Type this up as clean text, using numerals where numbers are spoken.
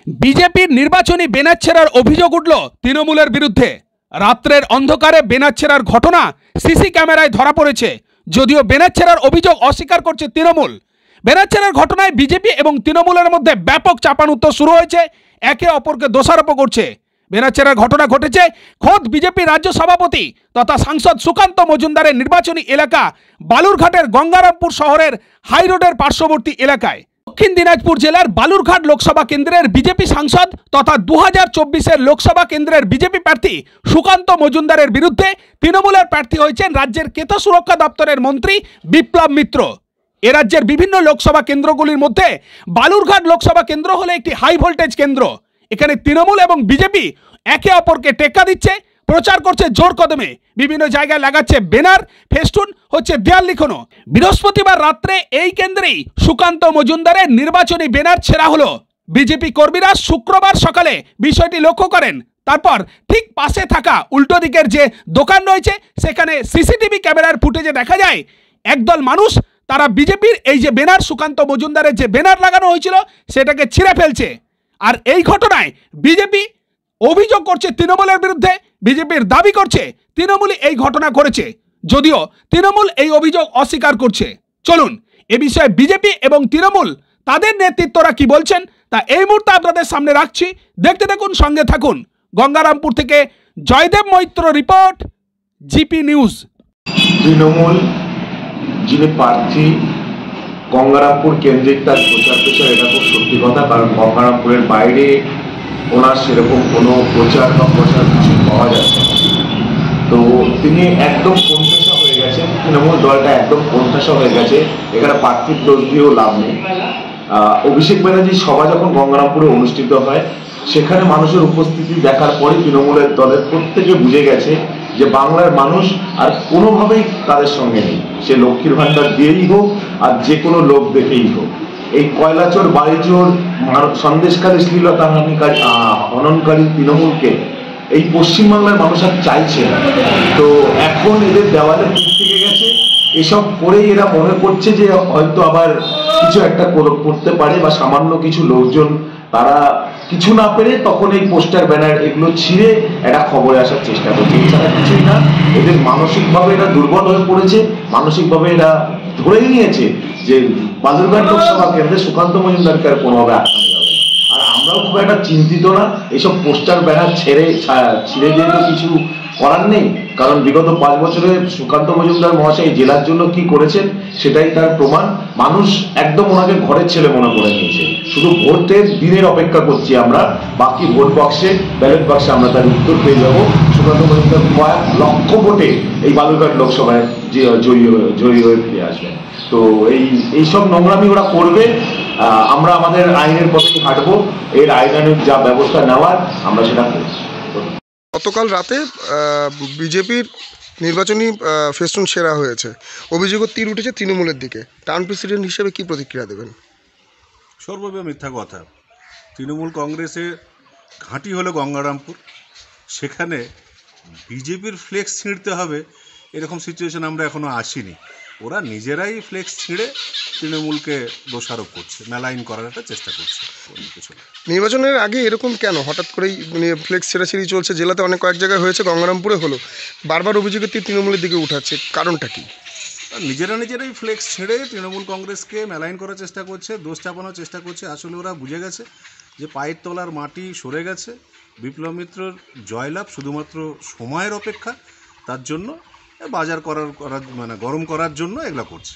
বিজেপির নির্বাচনী ব্যানার ছেঁড়ার অভিযোগ উঠল তৃণমূলের বিরুদ্ধে। রাত্রের অন্ধকারে ব্যানার ছেঁড়ার ঘটনা সিসি ক্যামেরায় ধরা পড়েছে। যদিও ব্যানার ছেঁড়ার অভিযোগ অস্বীকার করছে তৃণমূল। ব্যানার ছেঁড়ার ঘটনায় বিজেপি এবং তৃণমূলের মধ্যে ব্যাপক চাপানুত্তর শুরু হয়েছে, একে অপরকে দোষারোপ করছে। ব্যানার ছেঁড়ার ঘটনা ঘটেছে খোদ বিজেপি রাজ্য সভাপতি তথা সাংসদ সুকান্ত মজুমদারের নির্বাচনী এলাকা বালুরঘাটের গঙ্গারামপুর শহরের হাইরোডের পার্শ্ববর্তী এলাকায়। দক্ষিণ দিনাজপুর জেলার বালুরঘাট লোকসভা কেন্দ্রের বিজেপি সাংসদ তথা 2024-এর লোকসভা কেন্দ্রের বিজেপি প্রার্থী সুকান্ত মজুমদারের বিরুদ্ধে তৃণমূলের প্রার্থী হয়েছেন রাজ্যের কেতা সুরক্ষা দপ্তরের মন্ত্রী বিপ্লব মিত্র। এ রাজ্যের বিভিন্ন লোকসভা কেন্দ্রগুলির মধ্যে বালুরঘাট লোকসভা কেন্দ্র হলো একটি হাই ভোল্টেজ কেন্দ্র। এখানে তৃণমূল এবং বিজেপি একে অপরকে টেক্কা দিচ্ছে, প্রচার করছে জোর কদমে, বিভিন্ন জায়গায় লাগাচ্ছে ব্যানার, ফেস্টুন, হচ্ছে দেয়াল লিখনো। বৃহস্পতিবার রাত্রে এই কেন্দ্রেই সুকান্ত মজুমদারের নির্বাচনী ব্যানার ছেঁড়া হলো। বিজেপি কর্মীরা শুক্রবার সকালে বিষয়টি লক্ষ্য করেন। তারপর ঠিক পাশে থাকা উল্টো দিকের যে দোকান রয়েছে সেখানে সিসিটিভি ক্যামেরার ফুটেজে দেখা যায় একদল মানুষ তারা বিজেপির এই যে ব্যানার, সুকান্ত মজুমদারের যে ব্যানার লাগানো হয়েছিল সেটাকে ছিঁড়ে ফেলছে। আর এই ঘটনায় বিজেপি অভিযোগ করছে তৃণমূলের বিরুদ্ধে। বিজেপির দাবি করছে তৃণমূলই এই ঘটনা করেছে, যদিও তৃণমূল এই অভিযোগ অস্বীকার করছে। চলুন এ বিষয়ে বিজেপি এবং তৃণমূল তাদের নেতৃত্বরা কি বলছেন তা এই মুহূর্তে আপনাদের সামনে রাখছি, দেখতে থাকুন, সঙ্গে থাকুন। গঙ্গারামপুর থেকে Joydeb Maitra report, GP news. Trinamool যিনি প্রার্থী গঙ্গারামপুর কেন্দ্রিক তার প্রচার এটা খুব সত্যি কথা, কারণ গঙ্গারামপুরের বাইরে ওনার সেরকম কোনো প্রচার বা প্রচার কিছু পাওয়া যাচ্ছে না। তো তিনি একদম কোণঠাসা হয়ে গেছেন, তৃণমূল দলটা একদম কোণঠাসা হয়ে গেছে। এখানে প্রার্থীর দোষ দিয়েও লাভ নেই। অভিষেক ব্যানার্জির সভা যখন গঙ্গারামপুরে অনুষ্ঠিত হয় সেখানে মানুষের উপস্থিতি দেখার পরে তৃণমূলের দলের প্রত্যেকে বুঝে গেছে যে বাংলার মানুষ আর কোনোভাবেই তাদের সঙ্গে নেই, সে লক্ষ্মীর ভাণ্ডার দিয়েই হোক আর যে কোনো লোক দেখেই হোক। এই কয়লাচোর, বাড়িচোর, সন্দেশকারী, শ্লীলতাহানিকারী, হননকারী তৃণমূলকে এই পশ্চিমবাংলার মানুষ আর চাইছে না। তো এখন এদের দেওয়ালে পিঠ থেকে গেছে। এসব করেই এরা মনে করছে যে হয়তো আবার কিছু একটা করতে পারে, বা সামান্য কিছু লোকজন তারা কিছু না পেরে তখন এই পোস্টার, ব্যানার এগুলো ছিঁড়ে একটা খবরে আসার চেষ্টা করছে। এছাড়া কিছুই না। এদের মানসিকভাবে এরা দুর্বল হয়ে পড়েছে, মানসিকভাবে এরা ধরেই নিয়েছে যে বালুরঘাট লোকসভা কেন্দ্রে সুকান্ত মজুমদারকে আর কোনোভাবে আটকানো যাবে না। আর আমরাও খুব একটা চিন্তিত না। এইসব পোস্টার, ব্যানার ছিঁড়ে দিয়ে তো কিছু করার নেই, কারণ বিগত 5 বছরে সুকান্ত মজুমদার মহাশয় জেলার জন্য কি করেছেন সেটাই তার প্রমাণ। মানুষ একদম ওনাকে ঘরের ছেলে মনে করে নিয়েছে। শুধু ভোটের দিনের অপেক্ষা করছি আমরা, বাকি ভোট বক্সে, ব্যালট বক্সে আমরা তার উত্তর পেয়ে যাবো। সুকান্ত মজুমদার কয়েক লক্ষ ভোটে এই বালুরঘাট লোকসভায় যে জয়ী হয়ে ফিরে আসবেন। তো এইসব নোংরামি ওরা করবে। আমরা আমাদের আইনের পথে হাঁটবো, এর আইনের যা ব্যবস্থা নেওয়ার আমরা সেটা করব। গতকাল রাতে বিজেপির নির্বাচনী ফেস্টুন সেরা হয়েছে, অভিযোগের তীর উঠেছে তৃণমূলের দিকে। টাউন প্রেসিডেন্ট হিসেবে কি প্রতিক্রিয়া দেবেন? সর্বব্যাপী মিথ্যা কথা। তৃণমূল কংগ্রেসের ঘাঁটি হলো গঙ্গারামপুর, সেখানে বিজেপির ফ্লেক্স ছিঁড়তে হবে এরকম সিচুয়েশন আমরা এখনও আসিনি। ওরা নিজেরাই ফ্লেক্স ছিঁড়ে তৃণমূলকে দোষারোপ করছে, মেলাইন করার একটা চেষ্টা করছে। নির্বাচনের আগে এরকম কেন হঠাৎ করেই ফ্লেক্স ছেঁড়াছিঁড়ি চলছে? জেলাতে অনেক কয়েক জায়গায় হয়েছে, গঙ্গারামপুরে হলো। বারবার অভিযোগের তীর তৃণমূলের দিকে উঠাচ্ছে, কারণটা কি? নিজেরাই ফ্লেক্স ছেড়ে তৃণমূল কংগ্রেসকে মেলাইন করার চেষ্টা করছে, দোষ চাপানোর চেষ্টা করছে। আসলে ওরা বুঝে গেছে যে পায়ের তলার মাটি সরে গেছে। বিপ্লব মিত্রর জয়লাভ শুধুমাত্র সময়ের অপেক্ষা, তার জন্য বাজার করার মানে গরম করার জন্য এগুলো করছে।